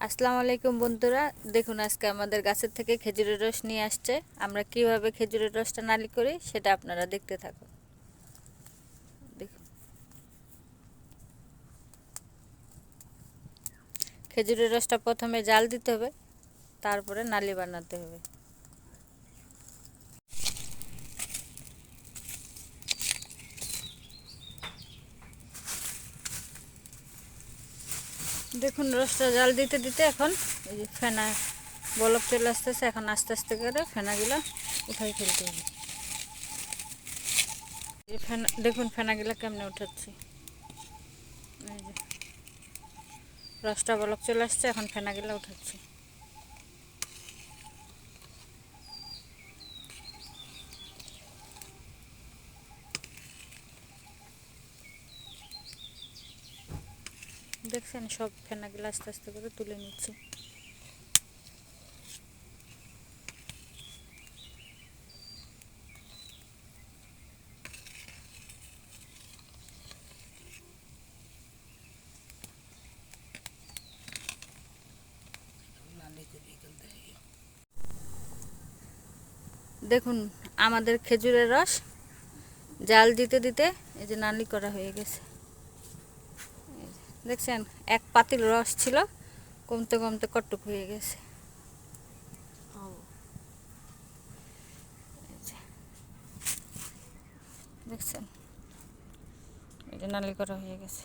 আসসালামু আলাইকুম বন্ধুরা, দেখুন আজকে আমাদের গাছের থেকে খেজুরের রস নিয়ে আসছে। আমরা কিভাবে খেজুরের রসটা নালি করি সেটা আপনারা দেখতে থাকুন। দেখুন, খেজুরের রসটা প্রথমে জাল দিতে হবে, তারপরে নালি বানাতে হবে। দেখুন রসটা জাল দিতে দিতে এখন এই যে ফেনা বলক চলে আসতেছে। এখন আস্তে আস্তে করে ফেনাগুলো উঠাই ফেলতে হবে। এই ফেনা দেখুন ফেনাগুলো কেমনে উঠাচ্ছি। এই যে রসটা বলক চলে আসছে, এখন ফেনাগুলো উঠাচ্ছি। দেখছেন সব ফেনাগুলো আস্তে আস্তে করে তুলে নিচ্ছি। দেখুন আমাদের খেজুরের রস জাল দিতে দিতে এই যে নালি করা হয়ে গেছে। দেখছেন এক পাতিল রস ছিল, কমতে কমতে কটুক হয়ে গেছে। দেখছেন এই যে নালি করা হয়ে গেছে।